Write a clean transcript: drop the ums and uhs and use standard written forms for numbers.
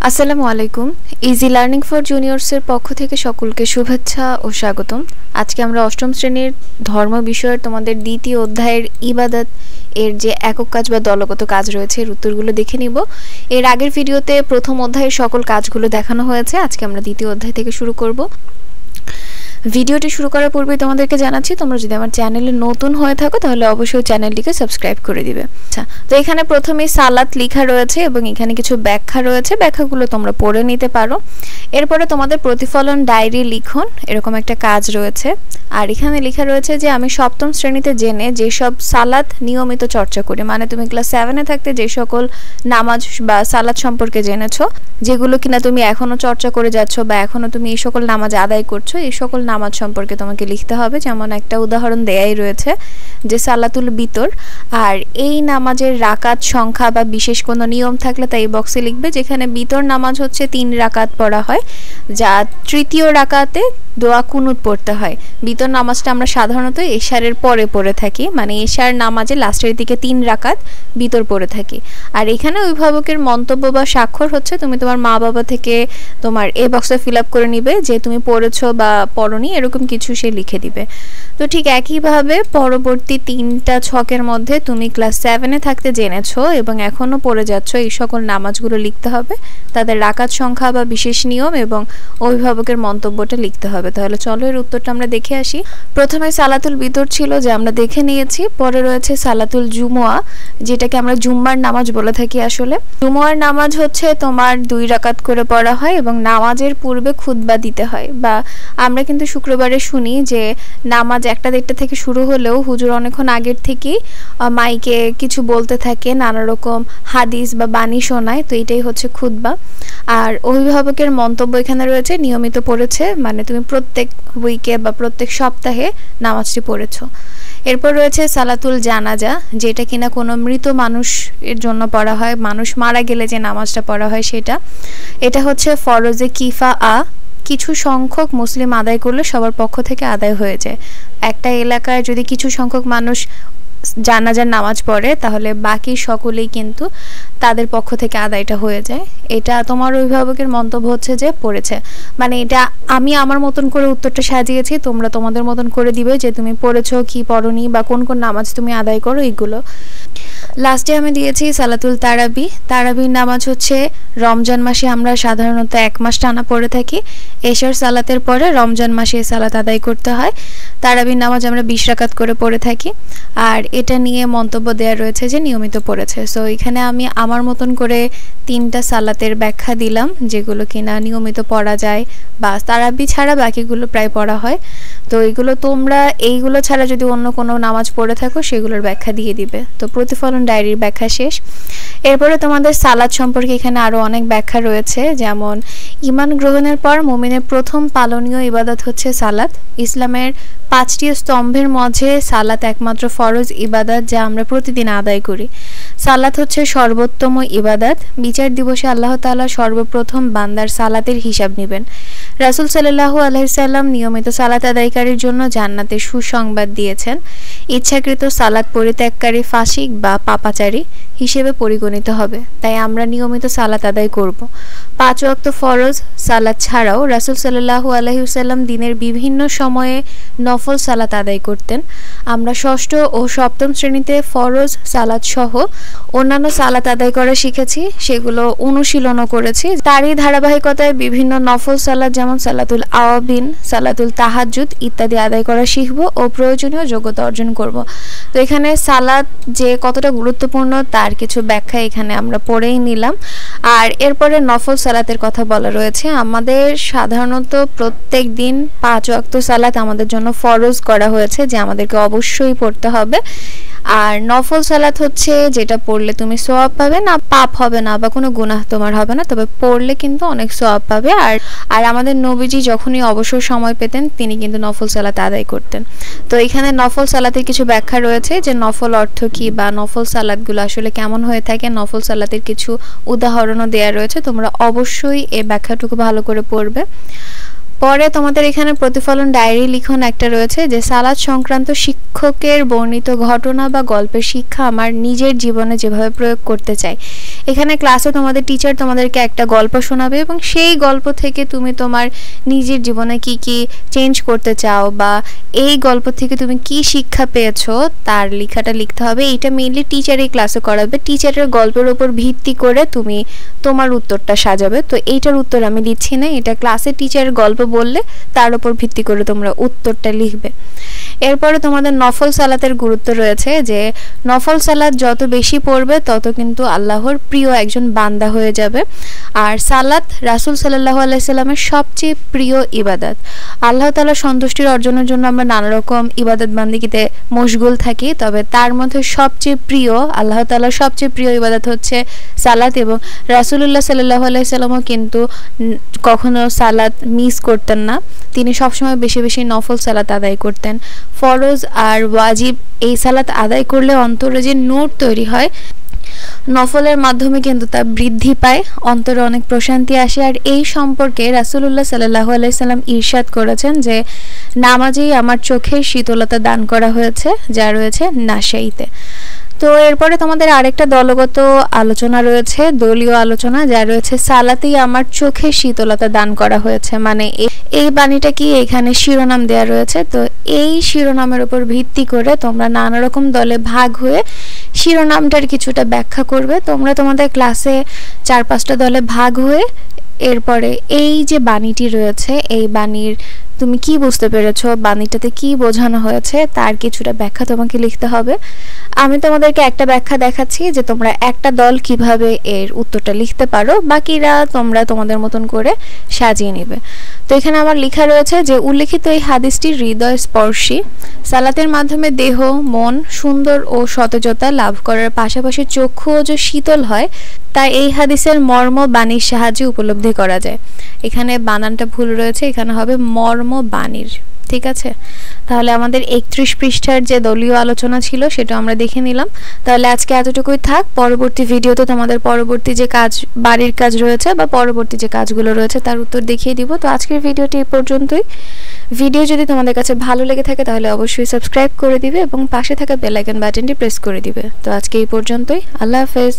আসসালামু আলাইকুম। Easy learning for জুনিয়র্সের পক্ষ থেকে সকলকে শুভেচ্ছা ও স্বাগতম। আজকে আমরা অষ্টম শ্রেণীর ধর্ম বিষয়ের তোমাদের দ্বিতীয় অধ্যায়ের ইবাদত এর যে একক কাজ বা দলগত কাজ রয়েছে এর উত্তরগুলো দেখে নিব। এর আগের ভিডিওতে প্রথম অধ্যায়ের সকল কাজগুলো দেখানো হয়েছে। আজকে আমরা দ্বিতীয় অধ্যায় থেকে শুরু করব। ভিডিওটি শুরু করার পূর্বে তোমাদেরকে জানাচ্ছি, তোমরা যদি আমার চ্যানেলে নতুন হয়ে থাকো তাহলে অবশ্যই চ্যানেলটিকে সাবস্ক্রাইব করে দিবে। আচ্ছা, তো এখানে প্রথমেই সালাত লেখা রয়েছে এবং এখানে কিছু ব্যাখ্যা রয়েছে, ব্যাখ্যাগুলো তোমরা পড়ে নিতে পারো। এরপরে তোমাদের প্রতিফলন ডায়েরি লিখন এরকম একটা কাজ রয়েছে। আর এখানে লেখা রয়েছে যে আমি সপ্তম শ্রেণীতে জেনে যেসব সালাত নিয়মিত চর্চা করি, মানে তুমি ক্লাস 7-এ থাকতে যে সকল নামাজ বা সালাত সম্পর্কে জেনেছো, যেগুলো কিনা তুমি এখনো চর্চা করে যাচ্ছ বা এখনো তুমি এই সকল নামাজ আদায় করছো, এই সকল নামাজ সম্পর্কে তোমাকে লিখতে হবে। যেমন একটা উদাহরণ দেয়াই রয়েছে যে সালাতুল বিতর। আর এই নামাজের রাকাত সংখ্যা বা বিশেষ কোনো নিয়ম থাকলে তাই বক্সে লিখবে। যেখানে বিতর নামাজ হচ্ছে 3 রাকাত পড়া হয়, যা তৃতীয় রাকাতে দোয়া কুনুত পড়তে হয়। বিতর নামাজটা আমরা সাধারণত এশারের পরে পড়ে থাকি, মানে এশার নামাজে লাস্টের দিকে 3 রাকাত বিতর পড়ে থাকি। আর এখানে অভিভাবকের মন্তব্য বা স্বাক্ষর হচ্ছে তুমি তোমার মা বাবা থেকে তোমার এই বক্সে ফিল আপ করে নিবে যে তুমি পড়েছো বা পড়নি, এরকম কিছু সে লিখে দিবে। তো ঠিক একইভাবে পরবর্তী 3টা ছকের মধ্যে তুমি ক্লাস 7-এ থাকতে জেনেছো এবং এখনও পড়ে যাচ্ছ এই সকল নামাজগুলো লিখতে হবে, তাদের রাকাত সংখ্যা বা বিশেষ নিয়ম এবং অভিভাবকের মন্তব্যটা লিখতে হবে। তাহলে চলো এর উত্তরটা আমরা দেখে আসি। প্রথমে সালাতুল বিতর ছিল, যে আমরা দেখে নিয়েছি। পরে রয়েছে সালাতুল জুমুয়া, যেটাকে আমরা জুম্মার নামাজ বলে থাকি। আসলে জুমুয়ার নামাজ হচ্ছে তোমার 2 রাকাত করে পড়া হয় এবং নামাজের পূর্বে খুতবা দিতে হয়। বা আমরা কিন্তু শুক্রবারে শুনি যে নামাজ 1টা-1:30 থেকে শুরু হলেও হুজুর অনেকক্ষণ আগের থেকেই মাইকে কিছু বলতে থাকে, নানা রকম হাদিস বা বাণী শোনায়। তো এটাই হচ্ছে খুতবা। আর অভিভাবকের মন্তব্য এখানে রয়েছে নিয়মিত পড়েছে, মানে তুমি প্রত্যেক উইকে বা প্রত্যেক সপ্তাহে নামাজটি পড়েছো। এরপর রয়েছে সালাতুল জানাজা, যেটা কিনা কোনো মৃত মানুষের জন্য পড়া হয়, মানুষ মারা গেলে যে নামাজটা পড়া হয় সেটা। এটা হচ্ছে ফরজে কিফা কিছু সংখ্যক মুসলিম আদায় করলে সবার পক্ষ থেকে আদায় হয়ে যায়। একটা এলাকায় যদি কিছু সংখ্যক মানুষ জানাজার নামাজ পড়ে তাহলে বাকি সকলেই কিন্তু তাদের পক্ষ থেকে আদায়টা হয়ে যায়। এটা তোমার অভিভাবকের মন্তব্য হচ্ছে যে পড়েছে, মানে এটা আমি আমার মতন করে উত্তরটা সাজিয়েছি, তোমরা তোমাদের মতন করে দিবে যে তুমি পড়েছো কি পড়নি বা কোন কোন নামাজ তুমি আদায় করো এইগুলো। লাস্টে আমি দিয়েছি সালাতুল তারাবি। তারাবির নামাজ হচ্ছে রমজান মাসে আমরা সাধারণত 1 মাস টানা পড়ে থাকি। এশার সালাতের পরে রমজান মাসে সালাত আদায় করতে হয়। তারাবির নামাজ আমরা 20 রাকাত করে পড়ে থাকি। আর এটা নিয়ে মন্তব্য দেওয়া রয়েছে যে নিয়মিত পড়েছে। সো এখানে আমি আমার মতন করে 3টা সালাতের ব্যাখ্যা দিলাম, যেগুলো কিনা নিয়মিত পড়া যায় বা তারাবি ছাড়া বাকিগুলো প্রায় পড়া হয়। তো এইগুলো তোমরা এইগুলো ছাড়া যদি অন্য কোনো নামাজ পড়ে থাকো সেগুলোর ব্যাখ্যা দিয়ে দিবে। তো প্রতিফলন ডায়েরির ব্যাখ্যা শেষ। এরপরে তোমাদের সালাত সম্পর্কে এখানে আরও অনেক ব্যাখ্যা রয়েছে। যেমন ঈমান গ্রহণের পর মুমিনের প্রথম পালনীয় ইবাদত হচ্ছে সালাত। ইসলামের 5টি স্তম্ভের মাঝে সালাত একমাত্র ফরজ ইবাদত যা আমরা প্রতিদিন আদায় করি। সালাত হচ্ছে সর্বোত্তম ইবাদত। বিচার দিবসে আল্লাহ তাআলা সর্বপ্রথম বান্দার সালাতের হিসাব নেবেন। রাসূল সাল্লাল্লাহু আলাইহি সাল্লাম নিয়মিত সালাত আদায়কারীর জন্য জান্নাতের সুসংবাদ দিয়েছেন। ইচ্ছাকৃত সালাত পরিত্যাগকারী ফাসিক বা পাপাচারী হিসেবে পরিগণিত হবে, তাই আমরা নিয়মিত সালাত আদায় করব। 5 ওয়াক্ত ফরজ সালাত ছাড়াও রাসূল সাল্লাল্লাহু আলাইহি ওয়াসাল্লাম দিনের বিভিন্ন সময়ে নফল সালাত আদায় করতেন। আমরা 6ষ্ঠ ও 7ম শ্রেণীতে ফরজ সালাত সহ অন্যান্য সালাত আদায় করা শিখেছি, সেগুলো অনুশীলনও করেছি। তারই ধারাবাহিকতায় বিভিন্ন নফল সালাত যেমন সালাতুল আওয়াবিন, সালাতুল তাহাজ্জুদ ইত্যাদি আদায় করা শিখব ও প্রয়োজনীয় যোগ্যতা অর্জন করব। তো এখানে সালাত যে কতটা গুরুত্বপূর্ণ তার কিছু ব্যাখ্যা এখানে আমরা পড়েই নিলাম। আর এরপরে নফল সালাতের কথা বলা রয়েছে। আমাদের সাধারণত প্রত্যেক দিন 5 ওয়াক্ত সালাত আমাদের জন্য ফরজ করা হয়েছে, যে আমাদেরকে অবশ্যই পড়তে হবে। আর নফল সালাত হচ্ছে যেটা পড়লে তুমি সওয়াব পাবে না, পাপ হবে না বা কোনো গুনাহ তোমার হবে না, তবে পড়লে কিন্তু অনেক সওয়াব পাবে। আর আমাদের নবীজি যখনই অবসর সময় পেতেন তিনি কিন্তু নফল সালাত আদায় করতেন। তো এখানে নফল সালাতের কিছু ব্যাখ্যা রয়েছে, যে নফল অর্থ কী বা নফল সালাতগুলো আসলে কেমন হয়ে থাকে। নফল সালাতের কিছু উদাহরণও দেওয়া রয়েছে, তোমরা অবশ্যই এই ব্যাখ্যাটুকু ভালো করে পড়বে। পরে তোমাদের এখানে প্রতিফলন ডায়েরি লিখন একটা রয়েছে যে সালাত সংক্রান্ত শিক্ষকের বর্ণিত ঘটনা বা গল্পের শিক্ষা আমার নিজের জীবনে যেভাবে প্রয়োগ করতে চাই। এখানে ক্লাসে তোমাদের টিচার তোমাদেরকে একটা গল্প শোনাবে এবং সেই গল্প থেকে তুমি তোমার নিজের জীবনে কি কি চেঞ্জ করতে চাও বা এই গল্প থেকে তুমি কি শিক্ষা পেয়েছো তার লেখাটা লিখতে হবে। এইটা মেইনলি টিচারই ক্লাসে করাবে, টিচারের গল্পের উপর ভিত্তি করে তুমি তোমার উত্তরটা সাজাবে। তো এইটার উত্তর আমি দিচ্ছি না, এটা ক্লাসে টিচারের গল্প বললে তার উপর ভিত্তি করে তোমরা উত্তরটা লিখবে। এরপরে তোমাদের নফল সালাতের গুরুত্ব রয়েছে যে নফল সালাত যত বেশি পড়বে তত কিন্তু আল্লাহর প্রিয় একজন বান্দা হয়ে যাবে। আর সালাত রাসূল সাল্লাল্লাহু আলাইহি সাল্লামের সবচেয়ে প্রিয় ইবাদত। আল্লাহ তাআলার সন্তুষ্টির অর্জনের জন্য আমরা নানা রকম ইবাদত বান্দিগিতে মশগুল থাকি, তবে তার মধ্যে সবচেয়ে প্রিয়, আল্লাহ তাআলার সবচেয়ে প্রিয় ইবাদত হচ্ছে সালাত। এবং রাসূলুল্লাহ সাল্লাল্লাহু আলাইহি সাল্লামও কিন্তু কখনো সালাত মিস করতেন না, তিনি সবসময় বেশি বেশি নফল সালাত আদায় করতেন। ফরজ আর ওয়াজিব এই সালাত আদায় করলে অন্তরে যে নূর তৈরি হয়, নফলের মাধ্যমে কিন্তু তা বৃদ্ধি পায়, অন্তরে অনেক প্রশান্তি আসে। আর এই সম্পর্কে রাসূলুল্লাহ সাল্লাল্লাহু আলাইহি সাল্লাম ইরশাদ করেছেন যে নামাজেই আমার চোখের শীতলতা দান করা হয়েছে যা রয়েছে নাশাইতে। তো এরপরে তোমাদের আরেকটা দলগত আলোচনা রয়েছে, দলীয় আলোচনা, যা রয়েছে সালাতেই আমার চোখের শীতলতা দান করা হয়েছে। মানে এই বাণীটা কি এখানে শিরোনাম দেয়া রয়েছে, তো এই শিরোনামের উপর ভিত্তি করে তোমরা নানা রকম দলে ভাগ হয়ে শিরোনামটার কিছুটা ব্যাখ্যা করবে। তোমরা তোমাদের ক্লাসে 4-5টা দলে ভাগ হয়ে এরপরে এই যে বাণীটি রয়েছে এই বাণীর তুমি কি বুঝতে পেরেছো, বাণীটাতে কি বোঝানো হয়েছে তার কিছুটা ব্যাখ্যা তোমাকে লিখতে হবে। আমি তোমাদেরকে একটা ব্যাখ্যা দেখাচ্ছি যে তোমরা একটা দল কিভাবে এর উত্তরটা লিখতে পারো, বাকিরা তোমরা তোমাদের মতন করে সাজিয়ে নেবে। তো এখানে আমার লেখা রয়েছে যে উল্লেখিত এই হাদিসটি হৃদয় স্পর্শী। সালাতের মাধ্যমে দেহ মন সুন্দর ও সতেজতা লাভ করার পাশাপাশি চক্ষুও যে শীতল হয় তাই এই হাদিসের মর্ম বাণীর সাহায্যে উপলব্ধি করা যায়। এখানে বানানটা ভুল রয়েছে, এখানে হবে মর্ম বাণীর, ঠিক আছে। তাহলে আমাদের 31 পৃষ্ঠার যে দলীয় আলোচনা ছিল সেটা আমরা দেখে নিলাম। তাহলে আজকে এতটুকুই থাক, পরবর্তী ভিডিওতে তোমাদের পরবর্তী যে কাজ বাড়ির কাজ রয়েছে বা পরবর্তী যে কাজগুলো রয়েছে তার উত্তর দেখিয়ে দিব। তো আজকের ভিডিওটি এই পর্যন্তই। ভিডিও যদি তোমাদের কাছে ভালো লেগে থাকে তাহলে অবশ্যই সাবস্ক্রাইব করে দিবে এবং পাশে থাকা বেল আইকন বাটনটি প্রেস করে দিবে। তো আজকে এই পর্যন্তই, আল্লাহ হাফেজ।